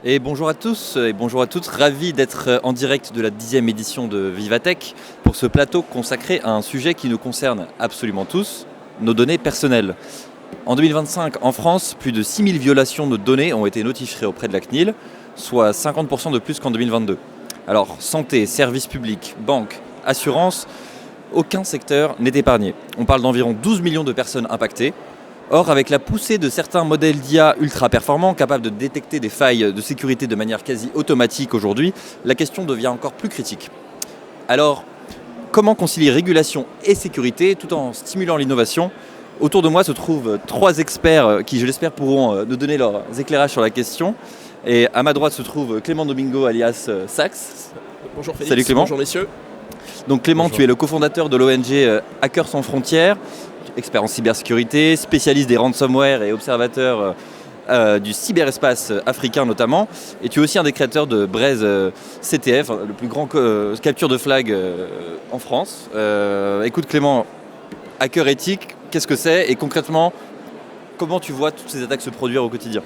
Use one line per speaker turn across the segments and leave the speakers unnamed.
Et bonjour à tous et bonjour à toutes, ravi d'être en direct de la 10e édition de Vivatech pour ce plateau consacré à un sujet qui nous concerne absolument tous, nos données personnelles. En 2025, en France, plus de 6000 violations de données ont été notifiées auprès de la CNIL, soit 50% de plus qu'en 2022. Alors, santé, services publics, banques, assurances, aucun secteur n'est épargné. On parle d'environ 12 millions de personnes impactées. Or, avec la poussée de certains modèles d'IA ultra performants, capables de détecter des failles de sécurité de manière quasi automatique aujourd'hui, la question devient encore plus critique. Alors, comment concilier régulation et sécurité tout en stimulant l'innovation ? Autour de moi se trouvent 3 experts qui, je l'espère, pourront nous donner leurs éclairages sur la question. Et à ma droite se trouve Clément Domingo alias Sax.
Bonjour Félix.
Salut Clément.
Bonjour messieurs.
Donc Clément,
Bonjour.
tu es le cofondateur de l'ONG Hackers sans frontières, expert en cybersécurité, spécialiste des ransomware et observateur du cyberespace africain notamment. Et tu es aussi un des créateurs de Braze CTF, le plus grand capture de flag en France. Écoute Clément, hacker éthique, qu'est-ce que c'est et concrètement, comment tu vois toutes ces attaques se produire au quotidien ?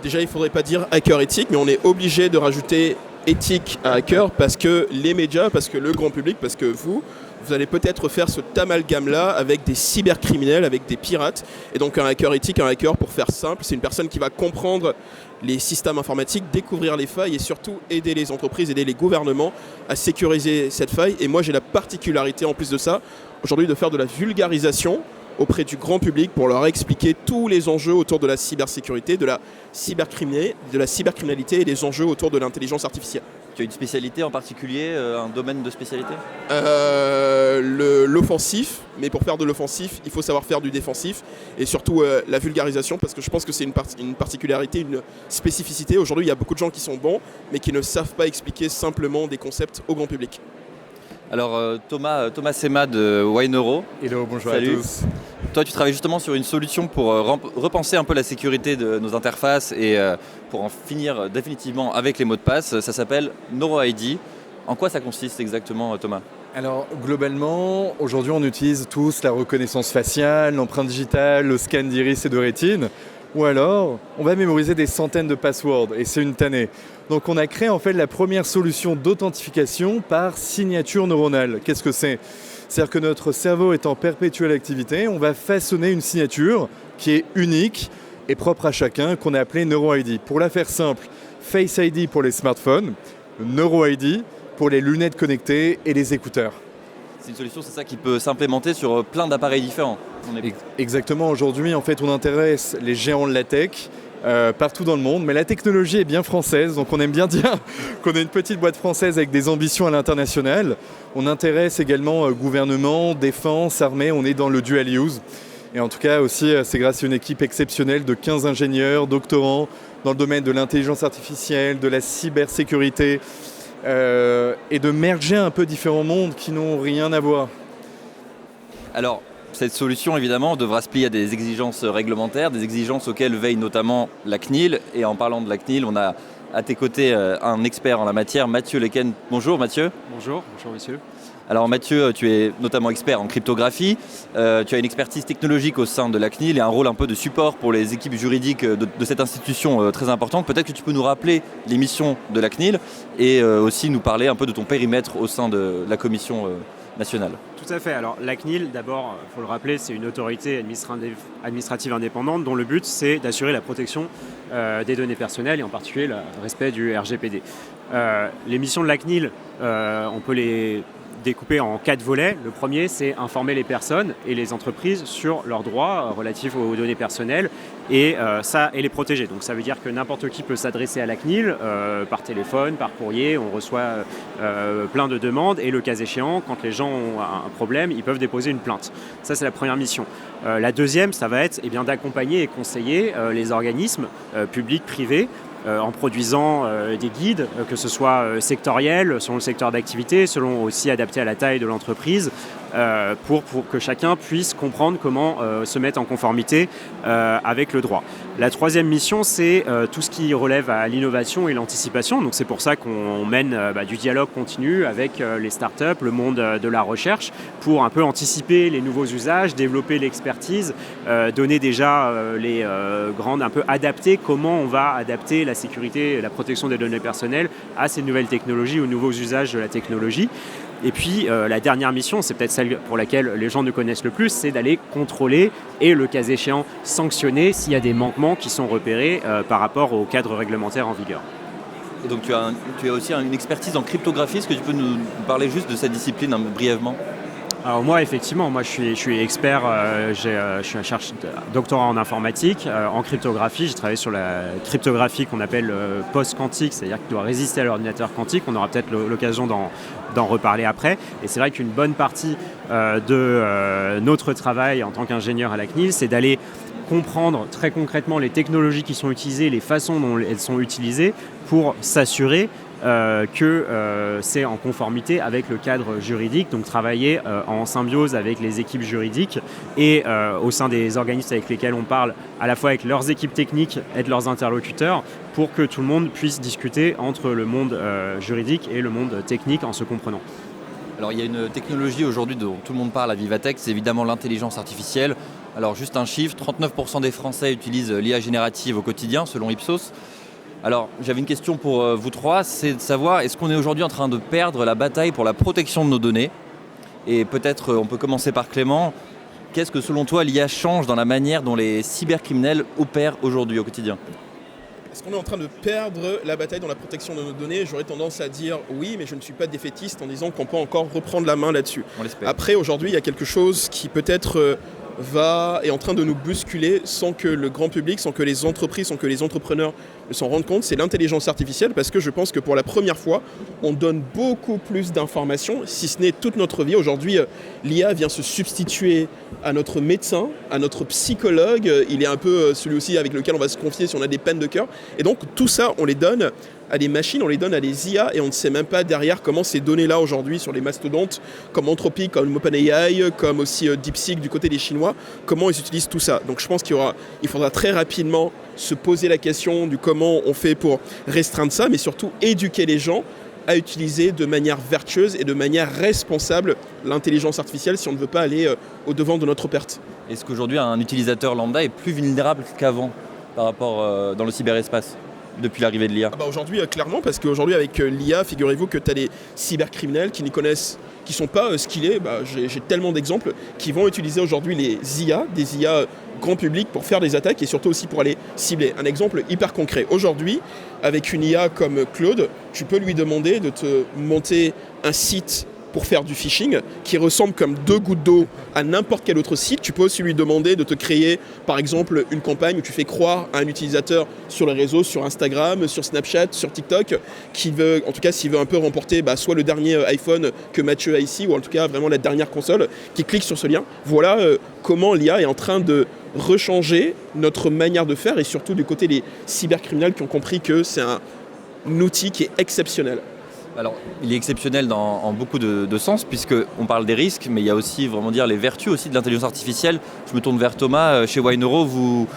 Déjà, il ne faudrait pas dire hacker éthique, mais on est obligé de rajouter éthique à hacker parce que les médias, parce que le grand public, parce que vous allez peut-être faire ce amalgame-là avec des cybercriminels, avec des pirates. Et donc un hacker éthique, un hacker, pour faire simple, c'est une personne qui va comprendre les systèmes informatiques, découvrir les failles et surtout aider les entreprises, aider les gouvernements à sécuriser cette faille. Et moi, j'ai la particularité, en plus de ça, aujourd'hui, de faire de la vulgarisation auprès du grand public pour leur expliquer tous les enjeux autour de la cybersécurité, de la cybercriminalité et les enjeux autour de l'intelligence artificielle.
Tu as une spécialité en particulier, un domaine de spécialité ?
L'offensif, mais pour faire de l'offensif, il faut savoir faire du défensif et surtout la vulgarisation parce que je pense que c'est une particularité, une spécificité. Aujourd'hui, il y a beaucoup de gens qui sont bons mais qui ne savent pas expliquer simplement des concepts au grand public.
Alors Thomas Sema de Yneuro.
Hello, bonjour.
Salut.
À tous.
Toi, tu travailles justement sur une solution pour repenser un peu la sécurité de nos interfaces et pour en finir définitivement avec les mots de passe. Ça s'appelle NeuroID. En quoi ça consiste exactement, Thomas ?
Alors globalement, aujourd'hui on utilise tous la reconnaissance faciale, l'empreinte digitale, le scan d'iris et de rétine. Ou alors, on va mémoriser des centaines de passwords et c'est une tannée. Donc on a créé en fait la première solution d'authentification par signature neuronale. Qu'est-ce que c'est ? C'est-à-dire que notre cerveau est en perpétuelle activité, on va façonner une signature qui est unique et propre à chacun, qu'on a appelée NeuroID. Pour la faire simple, Face ID pour les smartphones, NeuroID pour les lunettes connectées et les écouteurs.
C'est une solution, c'est ça, qui peut s'implémenter sur plein d'appareils différents.
Exactement, aujourd'hui en fait on intéresse les géants de la tech partout dans le monde, mais la technologie est bien française, donc on aime bien dire qu'on est une petite boîte française avec des ambitions à l'international. On intéresse également gouvernement, défense, armée, on est dans le dual use. Et en tout cas aussi c'est grâce à une équipe exceptionnelle de 15 ingénieurs, doctorants dans le domaine de l'intelligence artificielle, de la cybersécurité et de merger un peu différents mondes qui n'ont rien à voir.
Alors, cette solution, évidemment, devra se plier à des exigences réglementaires, des exigences auxquelles veille notamment la CNIL. Et en parlant de la CNIL, on a à tes côtés un expert en la matière, Mathieu Lequen. Bonjour Mathieu.
Bonjour messieurs.
Alors Mathieu, tu es notamment expert en cryptographie, tu as une expertise technologique au sein de la CNIL et un rôle un peu de support pour les équipes juridiques de cette institution très importante. Peut-être que tu peux nous rappeler les missions de la CNIL et aussi nous parler un peu de ton périmètre au sein de la commission nationale.
Tout à fait. Alors la CNIL, d'abord, il faut le rappeler, c'est une autorité administrative indépendante dont le but c'est d'assurer la protection des données personnelles et en particulier le respect du RGPD. Les missions de la CNIL, on peut les découpé en 4 volets. Le premier, c'est informer les personnes et les entreprises sur leurs droits relatifs aux données personnelles et les protéger. Donc ça veut dire que n'importe qui peut s'adresser à la CNIL par téléphone, par courrier. On reçoit plein de demandes et le cas échéant, quand les gens ont un problème, ils peuvent déposer une plainte. Ça, c'est la première mission. La deuxième, ça va être d'accompagner et conseiller les organismes publics, privés, en produisant des guides, que ce soit sectoriels, selon le secteur d'activité, selon aussi adapté à la taille de l'entreprise, pour que chacun puisse comprendre comment se mettre en conformité avec le droit. La troisième mission, c'est tout ce qui relève à l'innovation et l'anticipation. Donc c'est pour ça qu'on mène du dialogue continu avec les startups, le monde de la recherche, pour un peu anticiper les nouveaux usages, développer l'expertise, donner déjà les grandes, un peu adapter comment on va adapter la sécurité et la protection des données personnelles à ces nouvelles technologies, aux nouveaux usages de la technologie. Et puis la dernière mission, c'est peut-être celle pour laquelle les gens nous connaissent le plus, c'est d'aller contrôler et le cas échéant sanctionner s'il y a des manquements qui sont repérés par rapport au cadre réglementaire en vigueur.
Et donc tu as aussi une expertise en cryptographie, est-ce que tu peux nous parler juste de cette discipline brièvement ?
Alors moi, effectivement, je suis expert, je suis un doctorat en informatique, en cryptographie. J'ai travaillé sur la cryptographie qu'on appelle post-quantique, c'est-à-dire qui doit résister à l'ordinateur quantique. On aura peut-être l'occasion d'en reparler après. Et c'est vrai qu'une bonne partie de notre travail en tant qu'ingénieur à la CNIL, c'est d'aller comprendre très concrètement les technologies qui sont utilisées, les façons dont elles sont utilisées pour s'assurer que c'est en conformité avec le cadre juridique, donc travailler en symbiose avec les équipes juridiques et au sein des organismes avec lesquels on parle, à la fois avec leurs équipes techniques et de leurs interlocuteurs, pour que tout le monde puisse discuter entre le monde juridique et le monde technique en se comprenant.
Alors il y a une technologie aujourd'hui dont tout le monde parle à Vivatech, c'est évidemment l'intelligence artificielle. Alors juste un chiffre, 39% des Français utilisent l'IA générative au quotidien, selon Ipsos. Alors, j'avais une question pour vous trois, c'est de savoir, est-ce qu'on est aujourd'hui en train de perdre la bataille pour la protection de nos données ? Et peut-être, on peut commencer par Clément. Qu'est-ce que, selon toi, l'IA change dans la manière dont les cybercriminels opèrent aujourd'hui au quotidien ?
Est-ce qu'on est en train de perdre la bataille dans la protection de nos données ? J'aurais tendance à dire oui, mais je ne suis pas défaitiste en disant qu'on peut encore reprendre la main là-dessus.
On l'espère.
Après, aujourd'hui, il y a quelque chose qui peut-être est en train de nous bousculer sans que le grand public, sans que les entreprises, sans que les entrepreneurs ne s'en rendent compte, c'est l'intelligence artificielle, parce que je pense que pour la première fois, on donne beaucoup plus d'informations, si ce n'est toute notre vie. Aujourd'hui, l'IA vient se substituer à notre médecin, à notre psychologue. Il est un peu celui aussi avec lequel on va se confier si on a des peines de cœur. Et donc, tout ça, on les donne à des machines, on les donne à des IA et on ne sait même pas derrière comment ces données-là aujourd'hui sur les mastodontes comme Anthropic, comme OpenAI, comme aussi DeepSeek du côté des Chinois, comment ils utilisent tout ça. Donc je pense qu'il faudra très rapidement se poser la question du comment on fait pour restreindre ça, mais surtout éduquer les gens à utiliser de manière vertueuse et de manière responsable l'intelligence artificielle si on ne veut pas aller au-devant de notre perte.
Est-ce qu'aujourd'hui un utilisateur lambda est plus vulnérable qu'avant par rapport dans le cyberespace ? Depuis l'arrivée de l'IA ?
Aujourd'hui, clairement, parce qu'aujourd'hui, avec l'IA, figurez-vous que tu as des cybercriminels qui n'y connaissent, qui ne sont pas skillés. J'ai tellement d'exemples qui vont utiliser aujourd'hui des IA grand public pour faire des attaques et surtout aussi pour aller cibler. Un exemple hyper concret. Aujourd'hui, avec une IA comme Claude, tu peux lui demander de te monter un site pour faire du phishing, qui ressemble comme 2 gouttes d'eau à n'importe quel autre site. Tu peux aussi lui demander de te créer, par exemple, une campagne où tu fais croire à un utilisateur sur les réseaux, sur Instagram, sur Snapchat, sur TikTok, qui veut, en tout cas, s'il veut un peu remporter soit le dernier iPhone que Mathieu a ici, ou en tout cas vraiment la dernière console, qui clique sur ce lien. Voilà comment l'IA est en train de rechanger notre manière de faire, et surtout du côté des cybercriminels qui ont compris que c'est un outil qui est exceptionnel.
Alors, il est exceptionnel en beaucoup de sens, puisqu'on parle des risques, mais il y a aussi vraiment les vertus aussi de l'intelligence artificielle. Je me tourne vers Thomas. Chez Wine-Euro, vous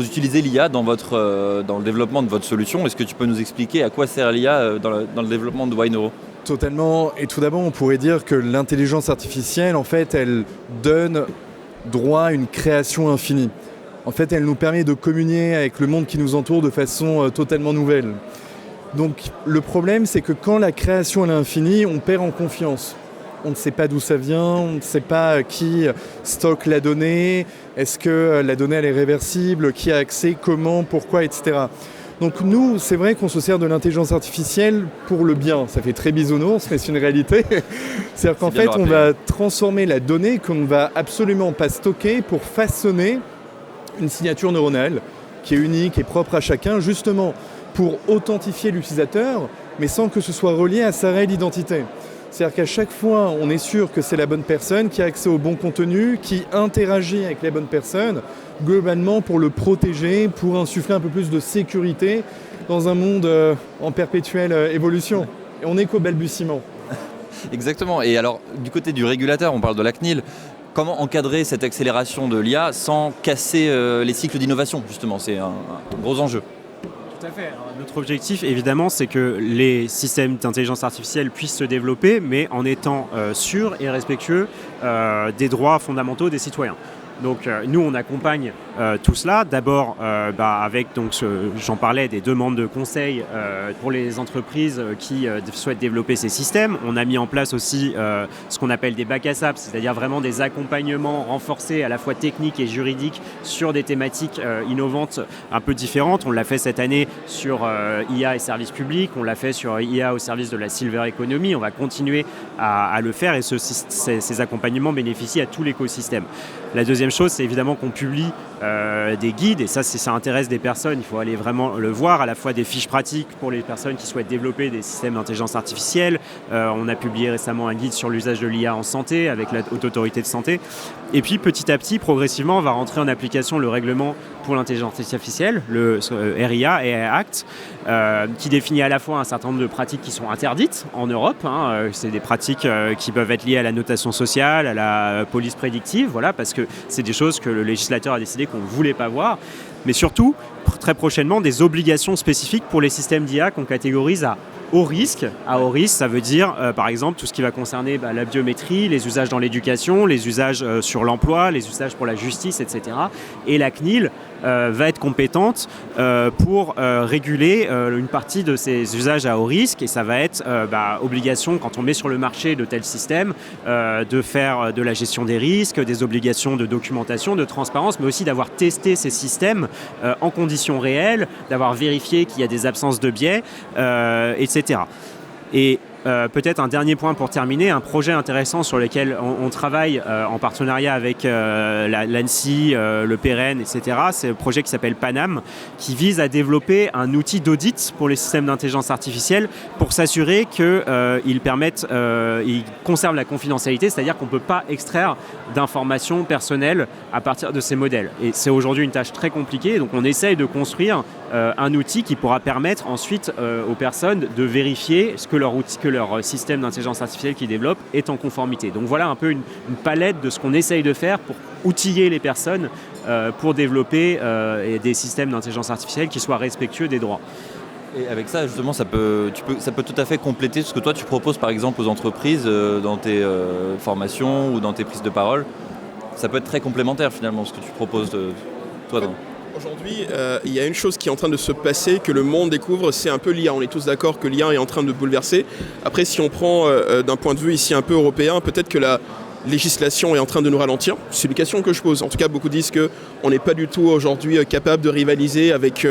utilisez l'IA dans le développement de votre solution. Est-ce que tu peux nous expliquer à quoi sert l'IA dans le développement de Wine-Euro ?
Totalement. Et tout d'abord, on pourrait dire que l'intelligence artificielle, en fait, elle donne droit à une création infinie. En fait, elle nous permet de communier avec le monde qui nous entoure de façon totalement nouvelle. Donc le problème, c'est que quand la création est infinie, on perd en confiance. On ne sait pas d'où ça vient, on ne sait pas qui stocke la donnée, est-ce que la donnée elle est réversible, qui a accès, comment, pourquoi, etc. Donc nous, c'est vrai qu'on se sert de l'intelligence artificielle pour le bien. Ça fait très bisounours, mais c'est une réalité. C'est-à-dire qu'en fait, on va transformer la donnée qu'on ne va absolument pas stocker pour façonner une signature neuronale qui est unique et propre à chacun, justement pour authentifier l'utilisateur, mais sans que ce soit relié à sa réelle identité. C'est-à-dire qu'à chaque fois, on est sûr que c'est la bonne personne qui a accès au bon contenu, qui interagit avec les bonnes personnes, globalement pour le protéger, pour insuffler un peu plus de sécurité dans un monde en perpétuelle évolution. Et on n'est qu'au balbutiement.
Exactement. Et alors, du côté du régulateur, on parle de la CNIL. Comment encadrer cette accélération de l'IA sans casser les cycles d'innovation, justement? C'est un gros enjeu.
Tout à fait. Alors, notre objectif, évidemment, c'est que les systèmes d'intelligence artificielle puissent se développer, mais en étant sûrs et respectueux des droits fondamentaux des citoyens. Donc nous, on accompagne tout cela. D'abord, avec, j'en parlais, des demandes de conseils pour les entreprises qui souhaitent développer ces systèmes. On a mis en place aussi ce qu'on appelle des bacs à sable, c'est-à-dire vraiment des accompagnements renforcés à la fois techniques et juridiques sur des thématiques innovantes un peu différentes. On l'a fait cette année sur IA et services publics, on l'a fait sur IA au service de la silver economy. On va continuer à le faire et ces accompagnements bénéficient à tout l'écosystème. La deuxième chose, c'est évidemment qu'on publie des guides, et ça, si ça intéresse des personnes, il faut aller vraiment le voir, à la fois des fiches pratiques pour les personnes qui souhaitent développer des systèmes d'intelligence artificielle. On a publié récemment un guide sur l'usage de l'IA en santé avec la Haute Autorité de Santé. Et puis petit à petit, progressivement, on va rentrer en application le règlement pour l'intelligence artificielle, le RIA et Act, qui définit à la fois un certain nombre de pratiques qui sont interdites en Europe. C'est des pratiques qui peuvent être liées à la notation sociale, à la police prédictive, voilà, parce que c'est des choses que le législateur a décidé qu'on ne voulait pas voir. Mais surtout, très prochainement, des obligations spécifiques pour les systèmes d'IA qu'on catégorise à haut risque. À haut risque, ça veut dire, par exemple, tout ce qui va concerner la biométrie, les usages dans l'éducation, les usages sur l'emploi, les usages pour la justice, etc. Et la CNIL va être compétente pour réguler une partie de ces usages à haut risque, et ça va être obligation, quand on met sur le marché de tels systèmes, de faire de la gestion des risques, des obligations de documentation, de transparence, mais aussi d'avoir testé ces systèmes en conditions réelles, d'avoir vérifié qu'il y a des absences de biais, etc. Et peut-être un dernier point pour terminer, un projet intéressant sur lequel on travaille en partenariat avec l'ANSSI, le PRN, etc. C'est un projet qui s'appelle Panam, qui vise à développer un outil d'audit pour les systèmes d'intelligence artificielle pour s'assurer qu'ils conservent la confidentialité, c'est-à-dire qu'on ne peut pas extraire d'informations personnelles à partir de ces modèles. Et c'est aujourd'hui une tâche très compliquée, donc on essaye de construire un outil qui pourra permettre ensuite aux personnes de vérifier que leur système d'intelligence artificielle qu'ils développent est en conformité. Donc voilà un peu une palette de ce qu'on essaye de faire pour outiller les personnes pour développer des systèmes d'intelligence artificielle qui soient respectueux des droits.
Et avec ça, justement, ça peut tout à fait compléter ce que toi tu proposes par exemple aux entreprises dans tes formations ou dans tes prises de parole. Ça peut être très complémentaire finalement ce que tu proposes toi.
Aujourd'hui, il y a une chose qui est en train de se passer, que le monde découvre, c'est un peu l'IA. On est tous d'accord que l'IA est en train de bouleverser. Après, si on prend d'un point de vue ici un peu européen, peut-être que la législation est en train de nous ralentir. C'est une question que je pose. En tout cas, beaucoup disent qu'on n'est pas du tout aujourd'hui capable de rivaliser avec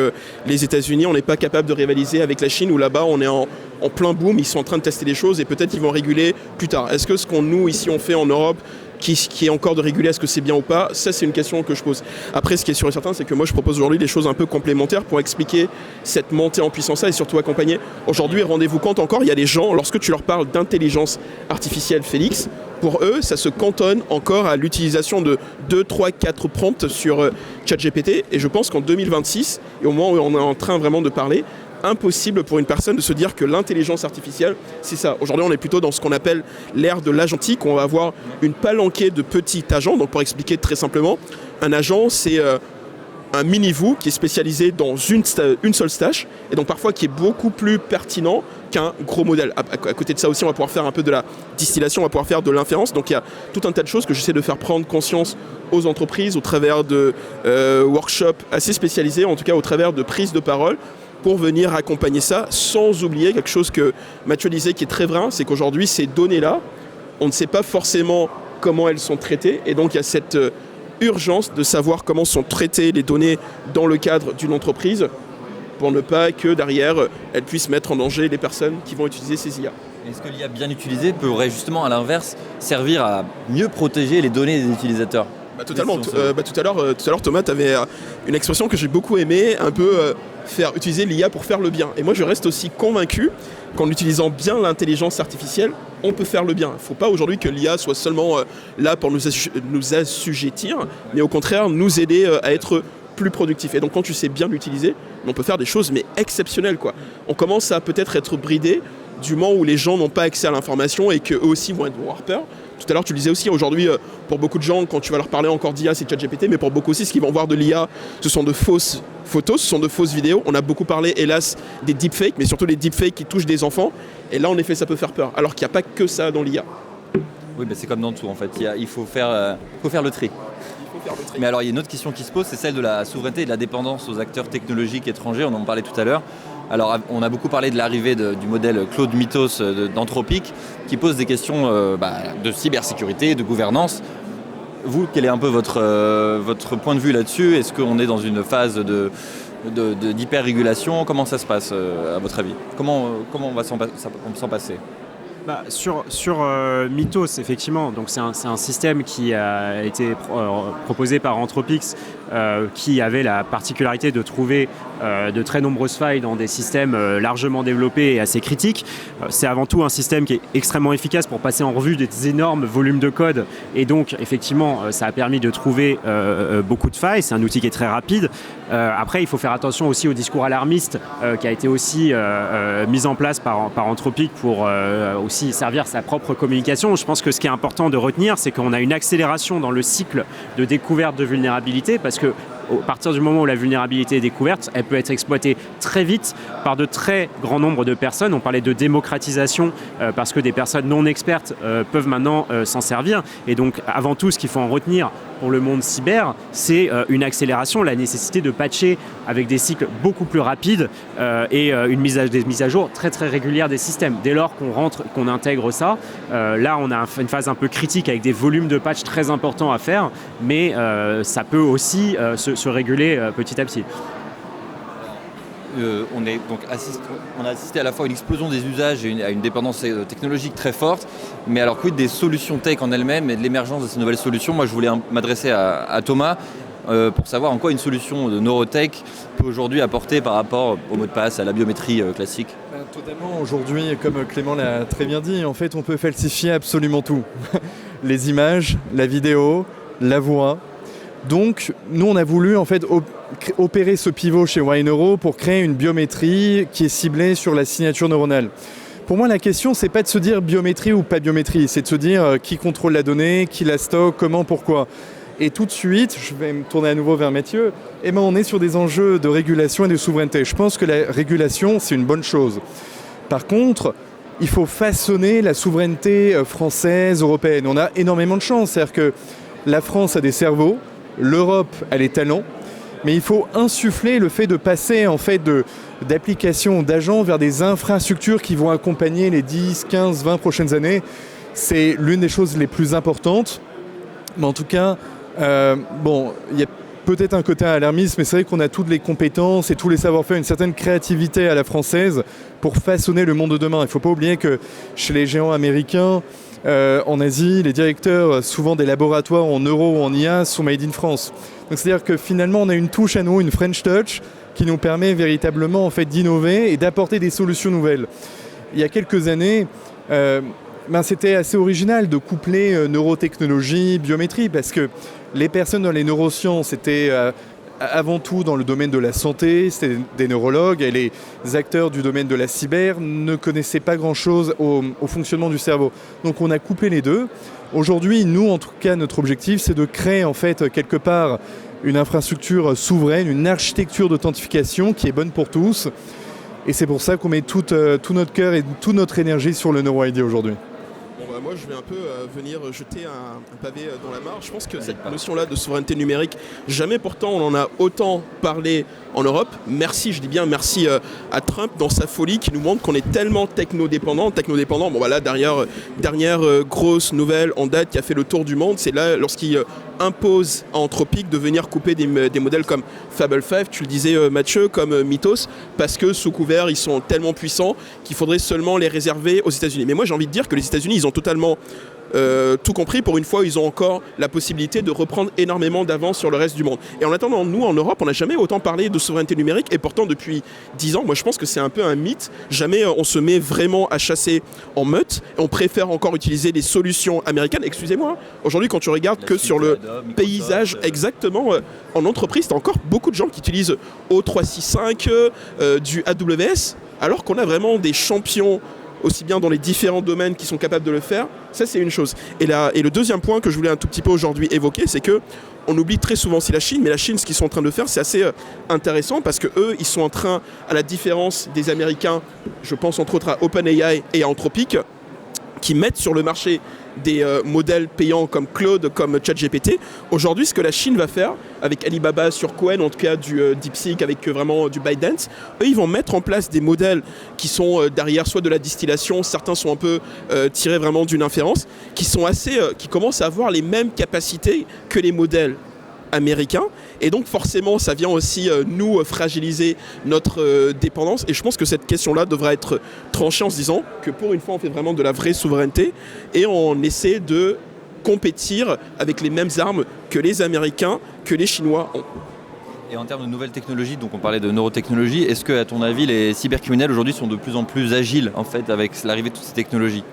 les États-Unis. On n'est pas capable de rivaliser avec la Chine, où là-bas, on est en plein boom. Ils sont en train de tester des choses et peut-être ils vont réguler plus tard. Est-ce que ce qu'on nous, ici, on fait en Europe, qui est encore de réguler, est-ce que c'est bien ou pas? Ça, c'est une question que je pose. Après, ce qui est sûr et certain, c'est que moi, je propose aujourd'hui des choses un peu complémentaires pour expliquer cette montée en puissance-là et surtout accompagner. Aujourd'hui, rendez-vous compte encore, il y a des gens, lorsque tu leur parles d'intelligence artificielle, Félix, pour eux, ça se cantonne encore à l'utilisation de 2, 3, 4 prompts sur ChatGPT. Et je pense qu'en 2026, et au moment où on est en train vraiment de parler, impossible pour une personne de se dire que l'intelligence artificielle, c'est ça. Aujourd'hui, on est plutôt dans ce qu'on appelle l'ère de l'agentique, où on va avoir une palanquée de petits agents. Donc, pour expliquer très simplement, un agent, c'est un mini-vous qui est spécialisé dans une seule tâche, et donc parfois qui est beaucoup plus pertinent qu'un gros modèle. À côté de ça aussi, on va pouvoir faire un peu de la distillation, on va pouvoir faire de l'inférence. Donc, il y a tout un tas de choses que j'essaie de faire prendre conscience aux entreprises au travers de workshops assez spécialisés, en tout cas au travers de prises de parole, pour venir accompagner ça, sans oublier quelque chose que Mathieu disait qui est très vrai, c'est qu'aujourd'hui, ces données-là, on ne sait pas forcément comment elles sont traitées, et donc il y a cette urgence de savoir comment sont traitées les données dans le cadre d'une entreprise, pour ne pas que derrière, elles puissent mettre en danger les personnes qui vont utiliser ces IA.
Est-ce que l'IA bien utilisée pourrait justement, à l'inverse, servir à mieux protéger les données des utilisateurs ?
Totalement. Tout à l'heure, Thomas, tu avais une expression que j'ai beaucoup aimée, un peu faire utiliser l'IA pour faire le bien. Et moi, je reste aussi convaincu qu'en utilisant bien l'intelligence artificielle, on peut faire le bien. Il ne faut pas aujourd'hui que l'IA soit seulement là pour nous assujettir, mais au contraire, nous aider à être plus productifs. Et donc, quand tu sais bien l'utiliser, on peut faire des choses mais exceptionnelles, quoi. On commence à peut-être être bridé du moment où les gens n'ont pas accès à l'information et qu'eux aussi vont avoir peur. Tout à l'heure, tu le disais aussi, aujourd'hui, pour beaucoup de gens, quand tu vas leur parler encore d'IA, c'est ChatGPT, mais pour beaucoup aussi, ce qu'ils vont voir de l'IA, ce sont de fausses photos, ce sont de fausses vidéos. On a beaucoup parlé, hélas, des deepfakes, mais surtout les deepfakes qui touchent des enfants. Et là, en effet, ça peut faire peur, alors qu'il n'y a pas que ça dans l'IA.
Oui, c'est comme dans tout en fait, il faut faire le tri. Mais alors il y a une autre question qui se pose, c'est celle de la souveraineté et de la dépendance aux acteurs technologiques étrangers, on en parlait tout à l'heure. Alors on a beaucoup parlé de l'arrivée du modèle Claude Mythos d'Anthropic qui pose des questions de cybersécurité, de gouvernance. Vous, quel est un peu votre point de vue là-dessus? Est-ce qu'on est dans une phase d'hyper-régulation? Comment ça se passe à votre avis? Comment on va s'en passer?
Sur Mythos, effectivement, donc c'est un système qui a été proposé par Anthropic, qui avait la particularité de trouver de très nombreuses failles dans des systèmes largement développés et assez critiques. C'est avant tout un système qui est extrêmement efficace pour passer en revue des énormes volumes de code, et donc effectivement ça a permis de trouver beaucoup de failles. C'est un outil qui est très rapide. Après, il faut faire attention aussi au discours alarmiste qui a été aussi mis en place par Anthropic pour aussi servir sa propre communication. Je pense que ce qui est important de retenir, c'est qu'on a une accélération dans le cycle de découverte de vulnérabilité, parce que à partir du moment où la vulnérabilité est découverte, elle peut être exploitée très vite par de très grands nombres de personnes. On parlait de démocratisation parce que des personnes non expertes peuvent maintenant s'en servir. Et donc, avant tout, ce qu'il faut en retenir pour le monde cyber, c'est une accélération, la nécessité de patcher avec des cycles beaucoup plus rapides et des mises à jour très très régulières des systèmes. Dès lors qu'on intègre ça, là on a une phase un peu critique avec des volumes de patch très importants à faire, mais ça peut aussi se réguler petit à petit.
On a assisté à la fois à une explosion des usages et à une dépendance technologique très forte, mais alors quid des solutions tech en elles-mêmes et de l'émergence de ces nouvelles solutions? Moi je voulais m'adresser à Thomas pour savoir en quoi une solution de neurotech peut aujourd'hui apporter par rapport au mot de passe, à la biométrie classique.
Totalement, aujourd'hui, comme Clément l'a très bien dit, en fait on peut falsifier absolument tout. Les images, la vidéo, la voix. Donc, nous, on a voulu en fait opérer ce pivot chez Y-Neuro pour créer une biométrie qui est ciblée sur la signature neuronale. Pour moi, la question, c'est pas de se dire biométrie ou pas biométrie, c'est de se dire qui contrôle la donnée, qui la stocke, comment, pourquoi. Et tout de suite, je vais me tourner à nouveau vers Mathieu, on est sur des enjeux de régulation et de souveraineté. Je pense que la régulation, c'est une bonne chose. Par contre, il faut façonner la souveraineté française, européenne. On a énormément de chance, c'est-à-dire que la France a des cerveaux, l'Europe a les talents, mais il faut insuffler le fait de passer en fait d'applications, d'agents vers des infrastructures qui vont accompagner les 10, 15, 20 prochaines années. C'est l'une des choses les plus importantes. Mais en tout cas, il y a peut-être un côté alarmiste, mais c'est vrai qu'on a toutes les compétences et tous les savoir-faire, une certaine créativité à la française pour façonner le monde de demain. Il ne faut pas oublier que chez les géants américains, en Asie, les directeurs, souvent des laboratoires en neuro ou en IA, sont made in France. Donc c'est-à-dire que finalement, on a une touche à nous, une French touch, qui nous permet véritablement en fait, d'innover et d'apporter des solutions nouvelles. Il y a quelques années, c'était assez original de coupler neurotechnologie, biométrie, parce que les personnes dans les neurosciences étaient avant tout dans le domaine de la santé, c'était des neurologues, et les acteurs du domaine de la cyber ne connaissaient pas grand-chose au fonctionnement du cerveau. Donc on a couplé les deux. Aujourd'hui, nous, en tout cas, notre objectif, c'est de créer en fait quelque part une infrastructure souveraine, une architecture d'authentification qui est bonne pour tous. Et c'est pour ça qu'on met tout notre cœur et toute notre énergie sur le NeuroID aujourd'hui.
Moi, je vais un peu venir jeter un pavé dans la mare. Je pense que cette notion-là de souveraineté numérique, jamais pourtant on en a autant parlé en Europe. Merci, je dis bien merci à Trump dans sa folie qui nous montre qu'on est tellement technodépendant. Bon voilà, dernière grosse nouvelle en date qui a fait le tour du monde, c'est là lorsqu'il impose à Anthropic de venir couper des modèles comme Fable 5, tu le disais Mathieu, comme Mythos, parce que sous couvert ils sont tellement puissants qu'il faudrait seulement les réserver aux États-Unis. Mais moi j'ai envie de dire que les États-Unis ils ont totalement tout compris. Pour une fois, ils ont encore la possibilité de reprendre énormément d'avance sur le reste du monde. Et en attendant, nous, en Europe, on n'a jamais autant parlé de souveraineté numérique. Et pourtant, depuis 10 ans, moi, je pense que c'est un peu un mythe. Jamais on se met vraiment à chasser en meute. On préfère encore utiliser des solutions américaines. Excusez-moi, aujourd'hui, quand tu regardes que sur le paysage, exactement, en entreprise, tu as encore beaucoup de gens qui utilisent O365, du AWS, alors qu'on a vraiment des champions aussi bien dans les différents domaines qui sont capables de le faire, ça c'est une chose. Et le deuxième point que je voulais un tout petit peu aujourd'hui évoquer, c'est que on oublie très souvent aussi la Chine, mais la Chine, ce qu'ils sont en train de faire, c'est assez intéressant parce que eux, ils sont en train, à la différence des Américains, je pense entre autres à OpenAI et à Anthropic, qui mettent sur le marché des modèles payants comme Claude, comme ChatGPT. Aujourd'hui, ce que la Chine va faire avec Alibaba sur Cohen, en tout cas du DeepSeek avec vraiment du ByteDance, eux, ils vont mettre en place des modèles qui sont derrière soit de la distillation, certains sont un peu tirés vraiment d'une inférence, qui sont qui commencent à avoir les mêmes capacités que les modèles américains, et donc forcément ça vient aussi nous fragiliser notre dépendance, et je pense que cette question-là devra être tranchée en se disant que pour une fois on fait vraiment de la vraie souveraineté et on essaie de compétir avec les mêmes armes que les Américains, que les Chinois ont.
Et en termes de nouvelles technologies, donc on parlait de neurotechnologie, est-ce que à ton avis les cybercriminels aujourd'hui sont de plus en plus agiles en fait avec l'arrivée de toutes ces technologies ?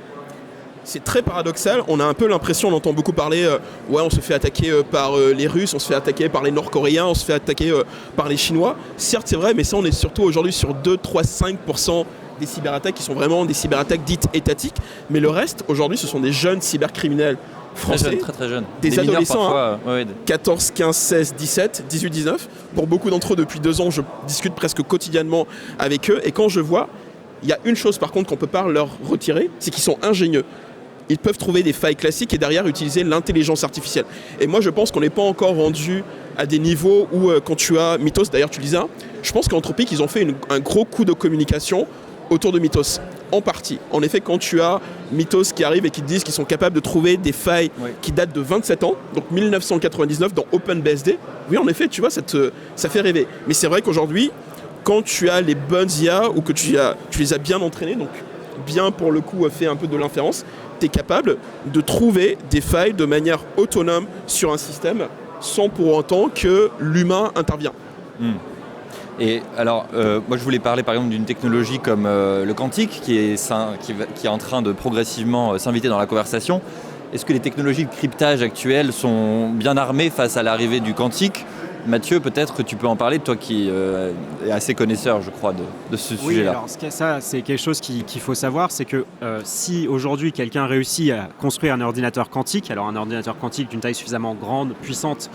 C'est très paradoxal, on a un peu l'impression, on entend beaucoup parler, on se fait attaquer par les Russes, on se fait attaquer par les Nord-Coréens, on se fait attaquer par les Chinois. Certes c'est vrai, mais ça on est surtout aujourd'hui sur 2, 3, 5% des cyberattaques qui sont vraiment des cyberattaques dites étatiques. Mais le reste, aujourd'hui, ce sont des jeunes cybercriminels français.
Très jeunes.
Des adolescents,
parfois,
14, 15, 16, 17, 18, 19. Pour beaucoup d'entre eux, depuis 2 ans, je discute presque quotidiennement avec eux. Et quand je vois, il y a une chose par contre qu'on ne peut pas leur retirer, c'est qu'ils sont ingénieux. Ils peuvent trouver des failles classiques et derrière utiliser l'intelligence artificielle. Et moi, je pense qu'on n'est pas encore rendu à des niveaux où, quand tu as Mythos, d'ailleurs tu disais, je pense qu'Anthropic, ils ont fait un gros coup de communication autour de Mythos, en partie. En effet, quand tu as Mythos qui arrive et qui te disent qu'ils sont capables de trouver des failles qui datent de 27 ans, donc 1999 dans OpenBSD, oui, en effet, tu vois, ça fait rêver. Mais c'est vrai qu'aujourd'hui, quand tu as les bonnes IA ou que tu les as bien entraînés, donc bien pour le coup fait un peu de l'inférence, tu es capable de trouver des failles de manière autonome sur un système sans pour autant que l'humain intervient.
Et alors, moi je voulais parler par exemple d'une technologie comme le quantique qui est en train de progressivement s'inviter dans la conversation. Est-ce que les technologies de cryptage actuelles sont bien armées face à l'arrivée du quantique ? Mathieu, peut-être que tu peux en parler, toi qui es assez connaisseur, je crois, de ce sujet-là.
Oui, alors ça, c'est quelque chose qu'il faut savoir, c'est que si aujourd'hui quelqu'un réussit à construire un ordinateur quantique, alors un ordinateur quantique d'une taille suffisamment grande, puissante,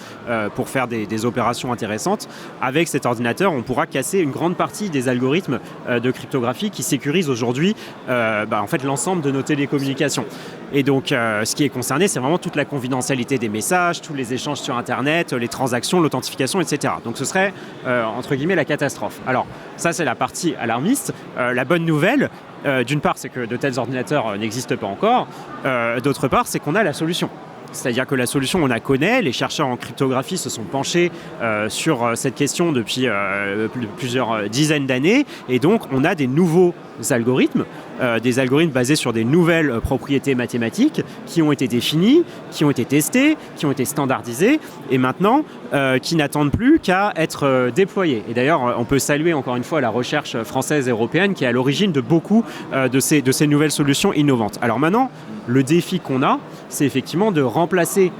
pour faire des opérations intéressantes, avec cet ordinateur, on pourra casser une grande partie des algorithmes de cryptographie qui sécurisent aujourd'hui en fait, l'ensemble de nos télécommunications. Et donc, ce qui est concerné, c'est vraiment toute la confidentialité des messages, tous les échanges sur Internet, les transactions, l'authentification, etc. Donc, ce serait, entre guillemets, la catastrophe. Alors, ça, c'est la partie alarmiste. La bonne nouvelle, d'une part, c'est que de tels ordinateurs n'existent pas encore. D'autre part, c'est qu'on a la solution. C'est-à-dire que la solution, on la connaît. Les chercheurs en cryptographie se sont penchés sur cette question depuis plusieurs dizaines d'années. Et donc, on a des nouveaux algorithmes, des algorithmes basés sur des nouvelles propriétés mathématiques qui ont été définies, qui ont été testées, qui ont été standardisées et maintenant qui n'attendent plus qu'à être déployés. Et d'ailleurs, on peut saluer encore une fois la recherche française et européenne qui est à l'origine de beaucoup de ces nouvelles solutions innovantes. Alors maintenant, le défi qu'on a, c'est effectivement de remplacer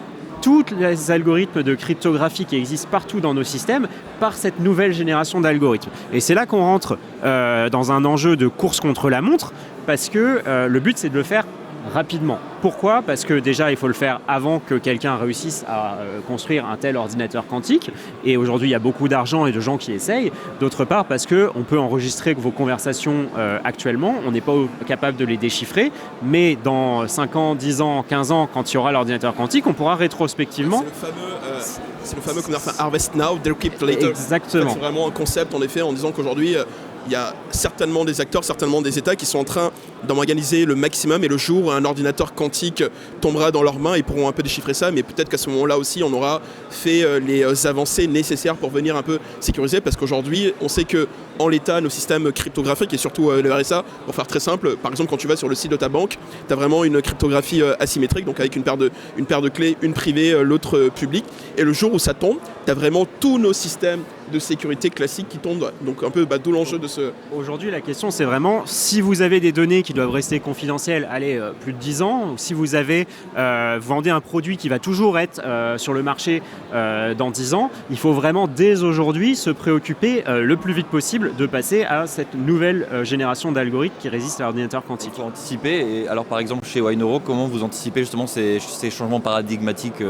tous les algorithmes de cryptographie qui existent partout dans nos systèmes par cette nouvelle génération d'algorithmes. Et c'est là qu'on rentre dans un enjeu de course contre la montre, parce que le but, c'est de le faire rapidement. Pourquoi ? Parce que déjà, il faut le faire avant que quelqu'un réussisse à construire un tel ordinateur quantique. Et aujourd'hui, il y a beaucoup d'argent et de gens qui essayent. D'autre part, parce qu'on peut enregistrer vos conversations actuellement. On n'est pas capable de les déchiffrer. Mais dans 5 ans, 10 ans, 15 ans, quand il y aura l'ordinateur quantique, on pourra rétrospectivement...
C'est le fameux qu'on appelle Harvest Now, Decrypt Later.
Exactement.
En fait, c'est vraiment un concept, en effet, en disant qu'aujourd'hui... il y a certainement des acteurs, certainement des États qui sont en train d'organiser le maximum et le jour où un ordinateur quantique tombera dans leurs mains, ils pourront un peu déchiffrer ça, mais peut-être qu'à ce moment-là aussi, on aura fait les avancées nécessaires pour venir un peu sécuriser, parce qu'aujourd'hui, on sait que en l'état, nos systèmes cryptographiques et surtout le RSA, pour faire très simple, par exemple, quand tu vas sur le site de ta banque, tu as vraiment une cryptographie asymétrique, donc avec une paire de clés, une privée, l'autre publique, et le jour où ça tombe, tu as vraiment tous nos systèmes de sécurité classiques qui tombent. Donc un peu d'où l'enjeu de ce...
Aujourd'hui, la question, c'est vraiment si vous avez des données qui doivent rester confidentielles, plus de 10 ans, ou si vous vendez un produit qui va toujours être sur le marché dans 10 ans, il faut vraiment dès aujourd'hui se préoccuper le plus vite possible de passer à cette nouvelle génération d'algorithmes qui résistent à l'ordinateur quantique.
Il faut anticiper. Et alors par exemple chez Wynoro, comment vous anticipez justement ces changements paradigmatiques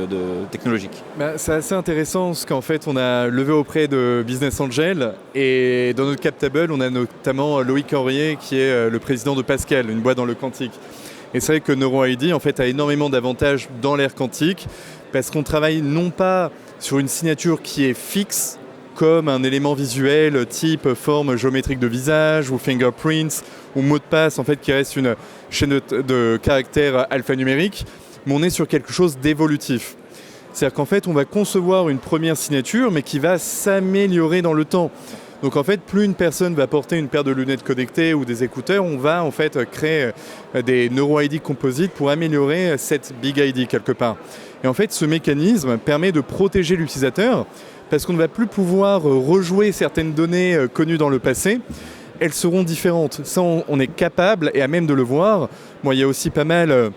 technologiques?
C'est assez intéressant parce qu'en fait on a levé auprès de Business Angel et dans notre cap table on a notamment Loïc Henriet qui est le président de Pascal, une boîte dans le quantique. Et c'est vrai que NeuroID en fait a énormément d'avantages dans l'ère quantique parce qu'on travaille non pas sur une signature qui est fixe comme un élément visuel type forme géométrique de visage ou fingerprints ou mot de passe en fait qui reste une chaîne de caractères alphanumériques, mais on est sur quelque chose d'évolutif. C'est-à-dire qu'en fait, on va concevoir une première signature, mais qui va s'améliorer dans le temps. Donc en fait, plus une personne va porter une paire de lunettes connectées ou des écouteurs, on va en fait créer des NeuroID composites pour améliorer cette Big ID quelque part. Et en fait, ce mécanisme permet de protéger l'utilisateur parce qu'on ne va plus pouvoir rejouer certaines données connues dans le passé. Elles seront différentes. Ça, on est capable, et à même de le voir. Moi, il y a aussi pas mal...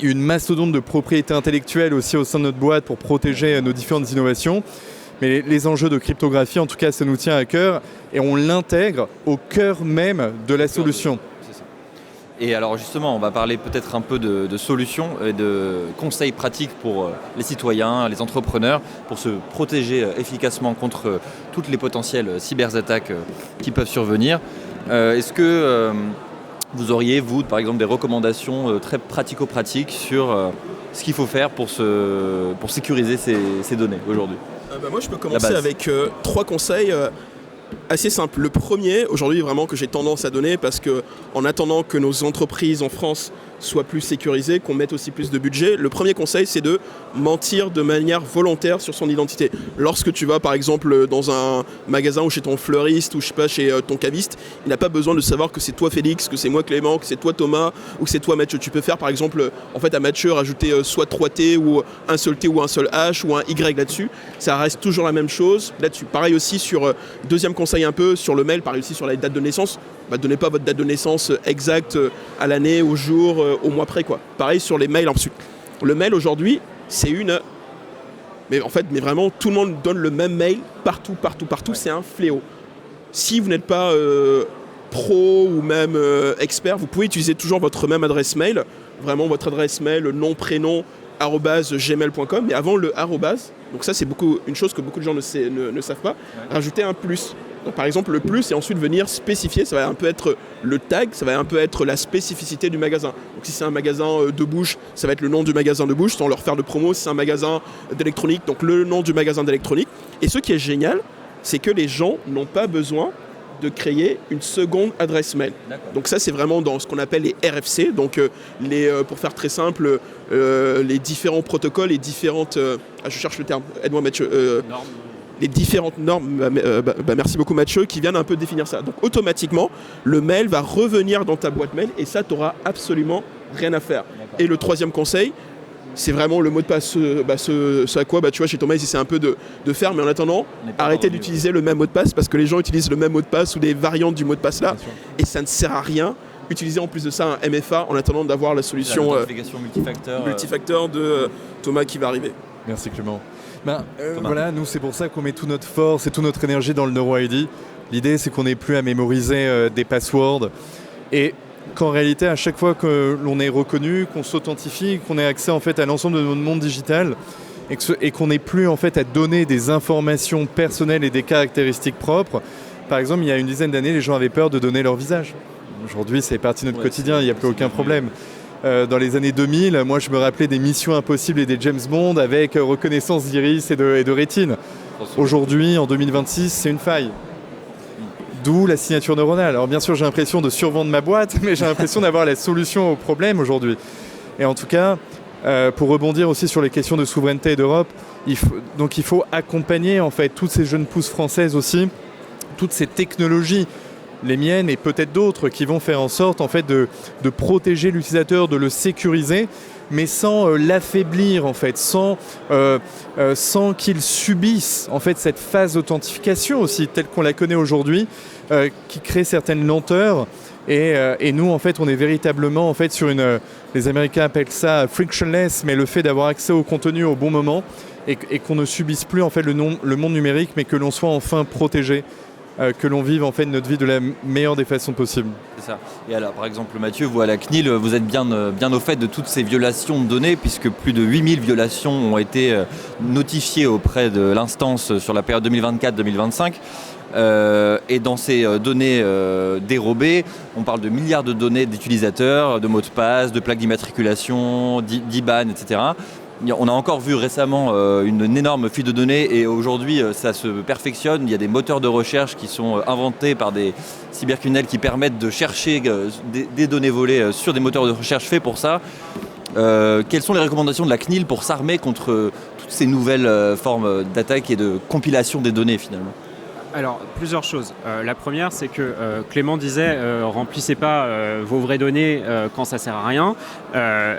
une mastodonte de propriété intellectuelle aussi au sein de notre boîte pour protéger nos différentes innovations. Mais les enjeux de cryptographie, en tout cas, ça nous tient à cœur et on l'intègre au cœur même de la solution.
Et alors justement, on va parler peut-être un peu de solutions et de conseils pratiques pour les citoyens, les entrepreneurs, pour se protéger efficacement contre toutes les potentielles cyberattaques qui peuvent survenir. Est-ce que... vous auriez, vous, par exemple, des recommandations très pratico-pratiques sur ce qu'il faut faire pour sécuriser ces données aujourd'hui?
Moi, je peux commencer avec 3 conseils assez simples. Le premier, aujourd'hui, vraiment, que j'ai tendance à donner, parce qu'en attendant que nos entreprises en France soient plus sécurisées, qu'on mette aussi plus de budget, le premier conseil, c'est de mentir de manière volontaire sur son identité. Lorsque tu vas, par exemple, dans un magasin ou chez ton fleuriste ou je sais pas, chez ton caviste, il n'a pas besoin de savoir que c'est toi Félix, que c'est moi Clément, que c'est toi Thomas ou que c'est toi Mathieu. Tu peux faire, par exemple, en fait, à Mathieu, rajouter soit 3T ou un seul T ou un seul H ou un Y là-dessus. Ça reste toujours la même chose là-dessus. Pareil aussi sur, deuxième conseil un peu, sur le mail, pareil aussi sur la date de naissance. Donnez pas votre date de naissance exacte à l'année, au jour, au mois près, quoi. Pareil sur les mails ensuite. Le mail aujourd'hui, c'est mais vraiment, tout le monde donne le même mail partout. Ouais. C'est un fléau. Si vous n'êtes pas pro ou même expert, vous pouvez utiliser toujours votre même adresse mail. Vraiment votre adresse mail, nom, prénom, @gmail.com. Mais avant le arrobase, donc ça c'est une chose que beaucoup de gens ne savent pas, rajouter un plus. Donc, par exemple, le plus et ensuite venir spécifier, ça va un peu être le tag, ça va un peu être la spécificité du magasin. Donc si c'est un magasin de bouche, ça va être le nom du magasin de bouche sans leur faire de promo. Si c'est un magasin d'électronique, donc le nom du magasin d'électronique. Et ce qui est génial, c'est que les gens n'ont pas besoin de créer une seconde adresse mail. D'accord. Donc ça, c'est vraiment dans ce qu'on appelle les RFC, donc pour faire très simple, les différents protocoles, les différentes... je cherche le terme, aide-moi Mathieu. Normes. Les différentes normes, merci beaucoup Mathieu, qui viennent un peu définir ça. Donc automatiquement, le mail va revenir dans ta boîte mail et ça, tu n'auras absolument rien à faire. D'accord. Et le troisième conseil, c'est vraiment le mot de passe, ce à quoi, tu vois, chez Thomas, c'est un peu de faire, mais en attendant, arrêtez d'utiliser le même mot de passe parce que les gens utilisent le même mot de passe ou des variantes du mot de passe là, et ça ne sert à rien. Utilisez en plus de ça un MFA en attendant d'avoir la solution multifacteur de Thomas qui va arriver.
Merci Clément. Voilà, nous c'est pour ça qu'on met toute notre force et toute notre énergie dans le NeuroID. L'idée c'est qu'on n'ait plus à mémoriser des passwords et qu'en réalité à chaque fois que l'on est reconnu, qu'on s'authentifie, qu'on ait accès en fait à l'ensemble de notre monde digital et qu'on n'ait plus en fait à donner des informations personnelles et des caractéristiques propres. Par exemple, il y a une dizaine d'années, les gens avaient peur de donner leur visage. Aujourd'hui, c'est partie de notre quotidien, il n'y a plus aucun problème. Dans les années 2000, moi je me rappelais des Missions Impossibles et des James Bond avec reconnaissance d'iris et de rétine. Aujourd'hui, en 2026, c'est une faille. D'où la signature neuronale. Alors bien sûr, j'ai l'impression de survendre ma boîte, mais j'ai l'impression d'avoir la solution au problème aujourd'hui. Et en tout cas, pour rebondir aussi sur les questions de souveraineté et d'Europe, il faut accompagner en fait toutes ces jeunes pousses françaises aussi, toutes ces technologies les miennes et peut-être d'autres, qui vont faire en sorte en fait de protéger l'utilisateur, de le sécuriser, mais sans l'affaiblir en fait, sans qu'il subisse en fait cette phase d'authentification aussi telle qu'on la connaît aujourd'hui, qui crée certaines lenteurs. Et nous en fait on est véritablement en fait sur les Américains appellent ça frictionless, mais le fait d'avoir accès au contenu au bon moment et qu'on ne subisse plus en fait le monde numérique, mais que l'on soit enfin protégé. Que l'on vive en fait notre vie de la meilleure des façons possibles.
C'est ça. Et alors, par exemple, Mathieu, vous à la CNIL, vous êtes bien au fait de toutes ces violations de données, puisque plus de 8000 violations ont été notifiées auprès de l'instance sur la période 2024-2025. Et dans ces données dérobées, on parle de milliards de données d'utilisateurs, de mots de passe, de plaques d'immatriculation, d'IBAN, etc. On a encore vu récemment une énorme fuite de données et aujourd'hui ça se perfectionne. Il y a des moteurs de recherche qui sont inventés par des cybercriminels qui permettent de chercher des données volées sur des moteurs de recherche faits pour ça. Quelles sont les recommandations de la CNIL pour s'armer contre toutes ces nouvelles formes d'attaque et de compilation des données finalement ?
Alors, plusieurs choses. La première, c'est que Clément disait remplissez pas vos vraies données quand ça sert à rien.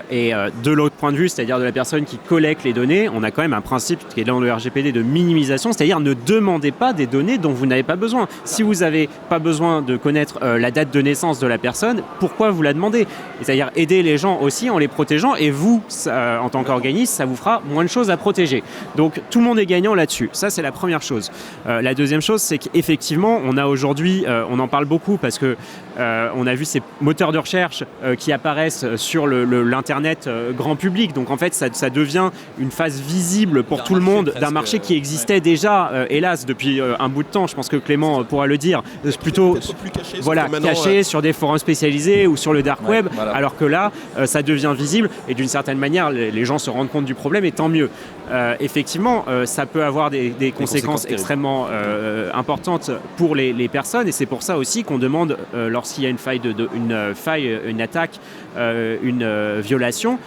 Et de l'autre point de vue, c'est-à-dire de la personne qui collecte les données, on a quand même un principe qui est dans le RGPD de minimisation, c'est-à-dire ne demandez pas des données dont vous n'avez pas besoin. Si vous n'avez pas besoin de connaître la date de naissance de la personne, pourquoi vous la demandez ? C'est-à-dire aider les gens aussi en les protégeant et vous, en tant qu'organisme, ça vous fera moins de choses à protéger. Donc tout le monde est gagnant là-dessus. Ça, c'est la première chose. La deuxième chose, c'est qu'effectivement, on a aujourd'hui, on en parle beaucoup parce que on a vu ces moteurs de recherche qui apparaissent sur l'internet grand public. Donc en fait, ça devient une phase visible pour tout le monde d'un marché qui existait déjà, hélas, depuis un bout de temps. Je pense que Clément pourra le dire. Plutôt
plus caché,
caché sur des forums spécialisés ou sur le dark web,
voilà.
alors que là, ça devient visible et d'une certaine manière, les gens se rendent compte du problème et tant mieux. Effectivement, ça peut avoir des conséquences extrêmement importantes pour les personnes et c'est pour ça aussi qu'on demande, lorsqu'il y a une attaque, une violation,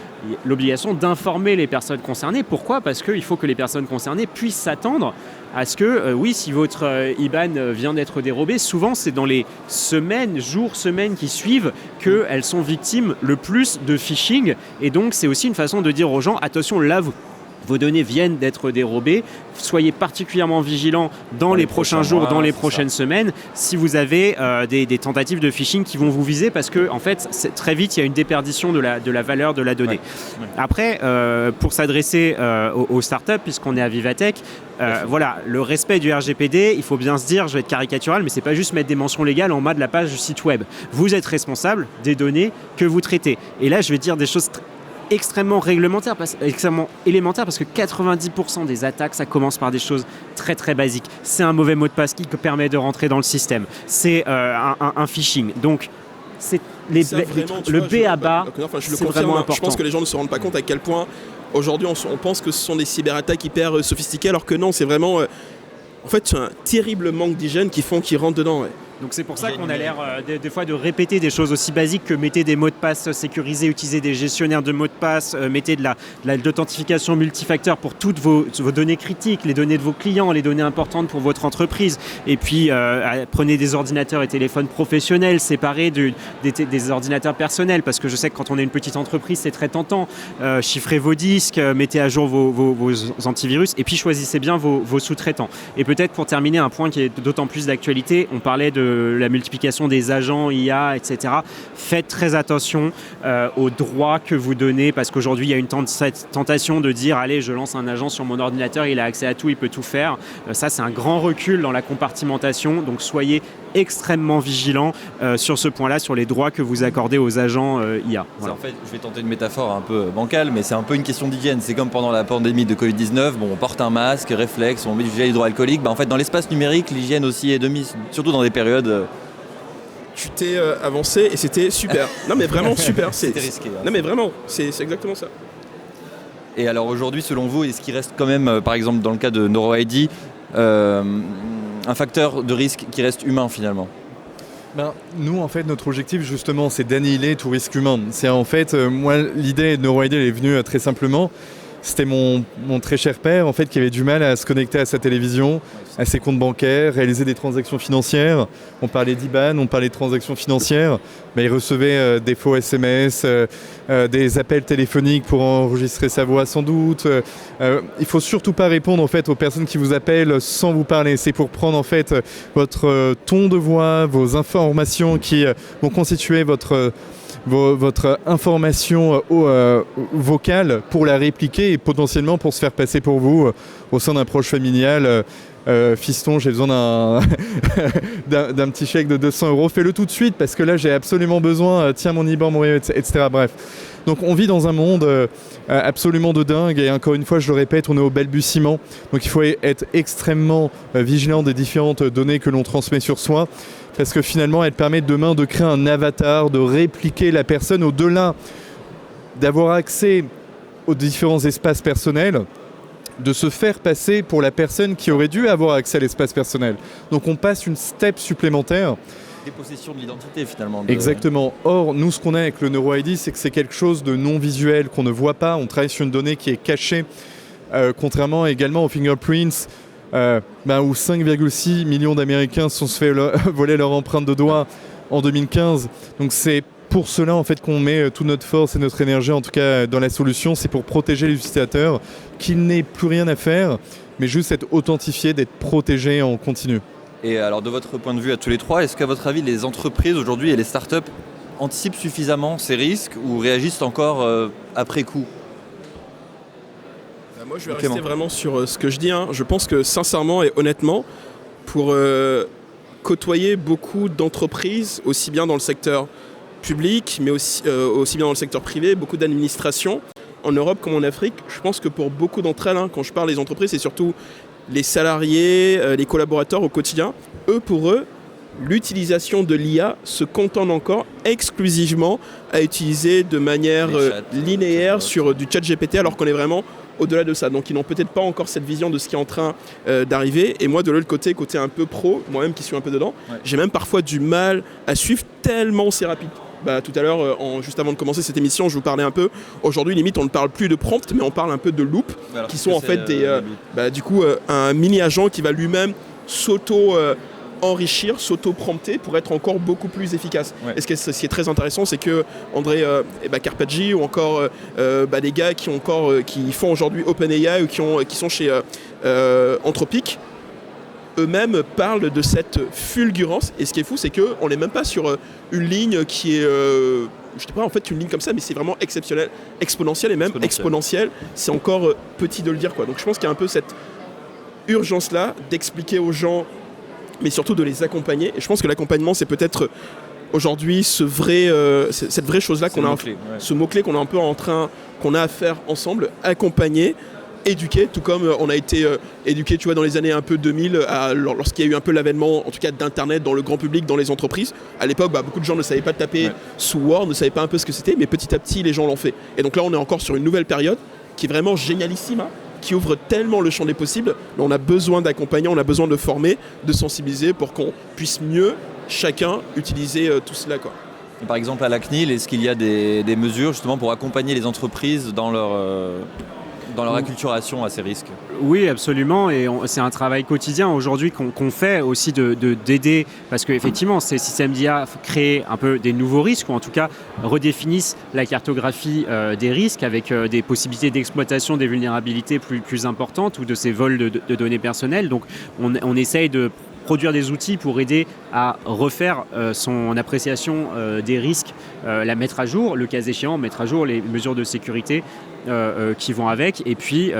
l'obligation d'informer les personnes concernées. Pourquoi ? Parce qu'il faut que les personnes concernées puissent s'attendre à ce que, oui, si votre IBAN vient d'être dérobé, souvent c'est dans les semaines qui suivent qu'elles sont victimes le plus de phishing. Et donc c'est aussi une façon de dire aux gens, attention, là, vos données viennent d'être dérobées. Soyez particulièrement vigilants dans les prochains jours, dans les prochaines semaines, si vous avez des tentatives de phishing qui vont vous viser, parce que en fait, très vite, il y a une déperdition de la valeur de la donnée. Ouais. Après, pour s'adresser aux startups, puisqu'on est à Vivatech, voilà, le respect du RGPD, il faut bien se dire, je vais être caricatural, mais c'est pas juste mettre des mentions légales en bas de la page du site web. Vous êtes responsable des données que vous traitez. Et là, je vais dire des choses extrêmement réglementaire, extrêmement élémentaire, parce que 90% des attaques, ça commence par des choses très très basiques. C'est un mauvais mot de passe qui permet de rentrer dans le système. C'est un phishing. Donc, c'est le B à bas, c'est vraiment important.
Je pense que les gens ne se rendent pas compte à quel point, aujourd'hui, on pense que ce sont des cyberattaques hyper sophistiquées, alors que non, c'est vraiment... en fait, c'est un terrible manque d'hygiène qu'ils rentrent dedans. Ouais.
Donc c'est pour ça qu'on a l'air des fois de répéter des choses aussi basiques que mettez des mots de passe sécurisés, utilisez des gestionnaires de mots de passe, mettez de l'authentification multifacteur pour toutes vos données critiques, les données de vos clients, les données importantes pour votre entreprise. Et puis prenez des ordinateurs et téléphones professionnels séparés des ordinateurs personnels, parce que je sais que quand on est une petite entreprise, c'est très tentant. Chiffrez vos disques, mettez à jour vos antivirus et puis choisissez bien vos sous-traitants. Et peut-être pour terminer, un point qui est d'autant plus d'actualité, on parlait de la multiplication des agents IA, etc. Faites très attention aux droits que vous donnez, parce qu'aujourd'hui, il y a une tentation de dire « Allez, je lance un agent sur mon ordinateur, il a accès à tout, il peut tout faire ». Ça, c'est un grand recul dans la compartimentation, donc soyez extrêmement vigilants sur ce point-là, sur les droits que vous accordez aux agents IA. Voilà.
En fait, je vais tenter une métaphore un peu bancale, mais c'est un peu une question d'hygiène. C'est comme pendant la pandémie de Covid-19, on porte un masque, réflexe, on met du gel hydroalcoolique. En fait, dans l'espace numérique, l'hygiène aussi est de mise, surtout dans des périodes...
Tu t'es avancé et c'était super. Non mais vraiment super.
C'était risqué.
Non mais vraiment, c'est exactement ça.
Et alors aujourd'hui, selon vous, est-ce qu'il reste quand même, par exemple dans le cas de NeuroID, un facteur de risque qui reste humain finalement ?
Nous, en fait, notre objectif, justement, c'est d'annihiler tout risque humain. C'est en fait, moi, l'idée de NeuroID, elle est venue très simplement. C'était mon très cher père en fait qui avait du mal à se connecter à sa télévision, à ses comptes bancaires, réaliser des transactions financières. On parlait d'IBAN, on parlait de transactions financières, mais il recevait des faux SMS, des appels téléphoniques pour enregistrer sa voix sans doute. Il faut surtout pas répondre en fait aux personnes qui vous appellent sans vous parler. C'est pour prendre en fait votre ton de voix, vos informations qui vont constituer votre information vocale pour la répliquer et potentiellement pour se faire passer pour vous au sein d'un proche familial. Fiston, j'ai besoin d'un petit chèque de 200 €, fais-le tout de suite parce que là j'ai absolument besoin, tiens mon IBAN, mon etc. Bref. Donc on vit dans un monde absolument de dingue et encore une fois je le répète, on est au balbutiement. Donc il faut être extrêmement vigilant des différentes données que l'on transmet sur soi. Parce que finalement, elle permet demain de créer un avatar, de répliquer la personne au-delà d'avoir accès aux différents espaces personnels, de se faire passer pour la personne qui aurait dû avoir accès à l'espace personnel. Donc on passe une step supplémentaire.
Dépossession de l'identité finalement.
Exactement. Or, nous, ce qu'on a avec le NeuroID, c'est que c'est quelque chose de non visuel, qu'on ne voit pas. On travaille sur une donnée qui est cachée, contrairement également aux fingerprints, où 5,6 millions d'Américains se sont fait voler leur empreinte de doigt en 2015. Donc c'est pour cela en fait qu'on met toute notre force et notre énergie en tout cas dans la solution. C'est pour protéger les utilisateurs, qu'il n'ait plus rien à faire, mais juste être authentifié, d'être protégé en continu.
Et alors de votre point de vue à tous les trois, est-ce qu'à votre avis les entreprises aujourd'hui et les startups anticipent suffisamment ces risques ou réagissent encore après coup ?
Moi, je vais rester vraiment sur ce que je dis. Je pense que sincèrement et honnêtement, pour côtoyer beaucoup d'entreprises, aussi bien dans le secteur public, mais aussi bien dans le secteur privé, beaucoup d'administrations, en Europe comme en Afrique, je pense que pour beaucoup d'entre elles, quand je parle des entreprises, c'est surtout les salariés, les collaborateurs au quotidien. Pour eux, l'utilisation de l'IA se contente encore exclusivement à utiliser de manière linéaire sur du chat GPT, alors qu'on est vraiment au-delà de ça. Donc ils n'ont peut-être pas encore cette vision de ce qui est en train d'arriver. Et moi, de l'autre côté un peu pro, moi-même qui suis un peu dedans, j'ai même parfois du mal à suivre tellement c'est rapide. Tout à l'heure, juste avant de commencer cette émission, je vous parlais un peu. Aujourd'hui, limite, on ne parle plus de prompt, mais on parle un peu de loop, qui sont en fait un mini-agent qui va lui-même s'auto-enrichir, s'auto-prompter pour être encore beaucoup plus efficace. Ouais. Et ce qui est très intéressant, c'est que André Carpaggi ou encore des gars qui font aujourd'hui OpenAI ou qui sont chez Anthropic, eux-mêmes parlent de cette fulgurance. Et ce qui est fou, c'est qu'on n'est même pas sur une ligne qui est... je ne sais pas en fait une ligne comme ça, mais c'est vraiment exceptionnel, exponentielle et même exponentielle. C'est encore petit de le dire, quoi. Donc je pense qu'il y a un peu cette urgence-là d'expliquer aux gens, mais surtout de les accompagner. Et je pense que l'accompagnement, c'est peut-être aujourd'hui cette vraie chose-là ce mot-clé qu'on est un peu qu'on a à faire ensemble, accompagner, éduquer, tout comme on a été éduqué, tu vois, dans les années un peu 2000, lorsqu'il y a eu un peu l'avènement, en tout cas d'Internet dans le grand public, dans les entreprises. À l'époque, beaucoup de gens ne savaient pas taper sous Word, ne savaient pas un peu ce que c'était, mais petit à petit, les gens l'ont fait. Et donc là, on est encore sur une nouvelle période qui est vraiment génialissime, qui ouvre tellement le champ des possibles. Mais on a besoin d'accompagner, on a besoin de former, de sensibiliser pour qu'on puisse mieux, chacun, utiliser tout cela, quoi.
Par exemple, à la CNIL, est-ce qu'il y a des mesures justement pour accompagner les entreprises dans leur acculturation à ces risques?
Oui, absolument, et c'est un travail quotidien aujourd'hui qu'on fait aussi d'aider, parce qu'effectivement ces systèmes d'IA créent un peu des nouveaux risques, ou en tout cas redéfinissent la cartographie des risques avec des possibilités d'exploitation des vulnérabilités plus importantes ou de ces vols de données personnelles. Donc on essaye de produire des outils pour aider à refaire son appréciation des risques, la mettre à jour, le cas échéant, mettre à jour les mesures de sécurité qui vont avec. Et puis,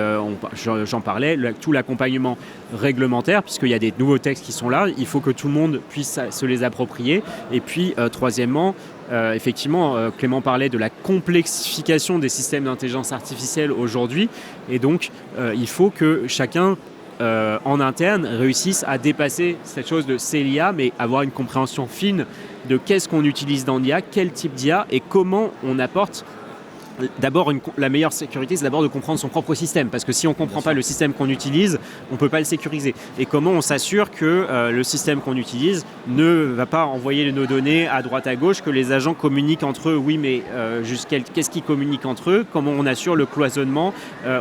j'en parlais, tout l'accompagnement réglementaire, puisqu'il y a des nouveaux textes qui sont là, il faut que tout le monde puisse se les approprier. Et puis, troisièmement, effectivement, Clément parlait de la complexification des systèmes d'intelligence artificielle aujourd'hui. Et donc, il faut que chacun en interne réussissent à dépasser cette chose de c'est l'IA, mais avoir une compréhension fine de qu'est-ce qu'on utilise dans l'IA, quel type d'IA et comment on apporte d'abord, la meilleure sécurité, c'est d'abord de comprendre son propre système. Parce que si on ne comprend pas le système qu'on utilise, on ne peut pas le sécuriser. Et comment on s'assure que le système qu'on utilise ne va pas envoyer nos données à droite à gauche, que les agents communiquent entre eux. Oui, mais qu'est-ce qu'ils communiquent entre eux? Comment on assure le cloisonnement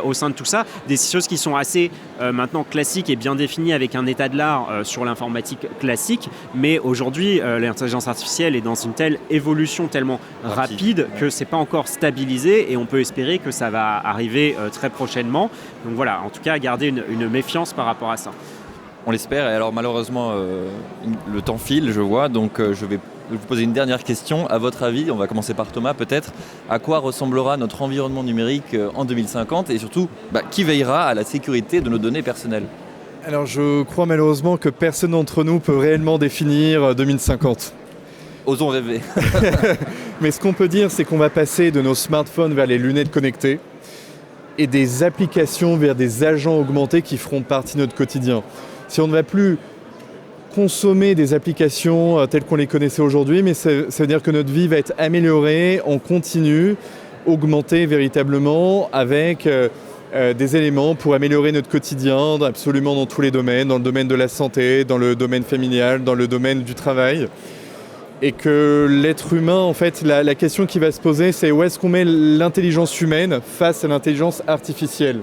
au sein de tout ça? Des choses qui sont assez maintenant classiques et bien définies avec un état de l'art sur l'informatique classique. Mais aujourd'hui, l'intelligence artificielle est dans une telle évolution tellement rapide que ce n'est pas encore stabilisé et on peut espérer que ça va arriver très prochainement. Donc voilà, en tout cas, garder une méfiance par rapport à ça.
On l'espère. Et alors malheureusement, le temps file, je vois. Donc je vais vous poser une dernière question. À votre avis, on va commencer par Thomas peut-être. À quoi ressemblera notre environnement numérique en 2050? Et surtout, qui veillera à la sécurité de nos données personnelles?
Alors je crois malheureusement que personne d'entre nous peut réellement définir 2050.
Osons rêver.
Mais ce qu'on peut dire, c'est qu'on va passer de nos smartphones vers les lunettes connectées et des applications vers des agents augmentés qui feront partie de notre quotidien. Si on ne va plus consommer des applications telles qu'on les connaissait aujourd'hui, mais ça veut dire que notre vie va être améliorée en continu, augmentée véritablement avec des éléments pour améliorer notre quotidien absolument dans tous les domaines, dans le domaine de la santé, dans le domaine familial, dans le domaine du travail. Et que l'être humain, en fait, la question qui va se poser, c'est où est-ce qu'on met l'intelligence humaine face à l'intelligence artificielle?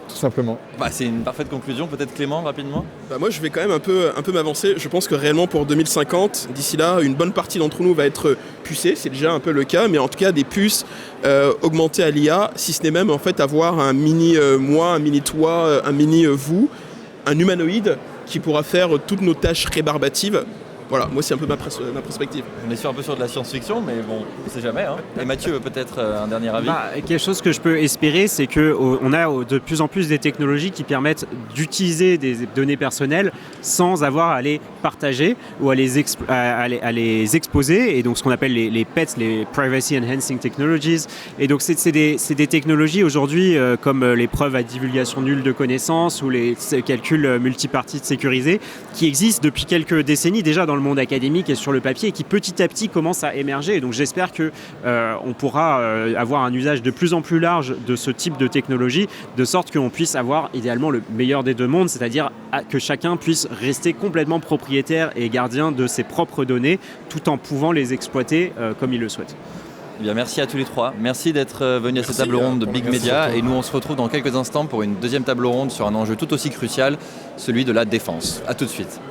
Tout simplement.
C'est une parfaite conclusion. Peut-être Clément, rapidement.
Moi, je vais quand même un peu m'avancer. Je pense que réellement pour 2050, d'ici là, une bonne partie d'entre nous va être pucée. C'est déjà un peu le cas, mais en tout cas des puces augmentées à l'IA, si ce n'est même en fait avoir un mini moi, un mini toi, un mini vous, un humanoïde qui pourra faire toutes nos tâches rébarbatives. Voilà, moi c'est un peu ma perspective.
On est un peu sur de la science-fiction, mais bon, on ne sait jamais. Et Mathieu, peut-être un dernier avis.
Quelque chose que je peux espérer, c'est qu'on a de plus en plus des technologies qui permettent d'utiliser des données personnelles sans avoir à les partager ou à les exposer. Et donc ce qu'on appelle les PETs, les Privacy Enhancing Technologies. Et donc c'est des technologies aujourd'hui comme les preuves à divulgation nulle de connaissances ou les calculs multipartites sécurisés qui existent depuis quelques décennies déjà dans le monde académique et sur le papier et qui petit à petit commence à émerger. Et donc j'espère qu'on pourra avoir un usage de plus en plus large de ce type de technologie, de sorte qu'on puisse avoir idéalement le meilleur des deux mondes, c'est-à-dire que chacun puisse rester complètement propriétaire et gardien de ses propres données tout en pouvant les exploiter comme il le souhaite.
Eh bien, merci à tous les trois. Merci d'être venus à cette table ronde de Big Media. Et nous, on se retrouve dans quelques instants pour une deuxième table ronde sur un enjeu tout aussi crucial, celui de la défense. À tout de suite.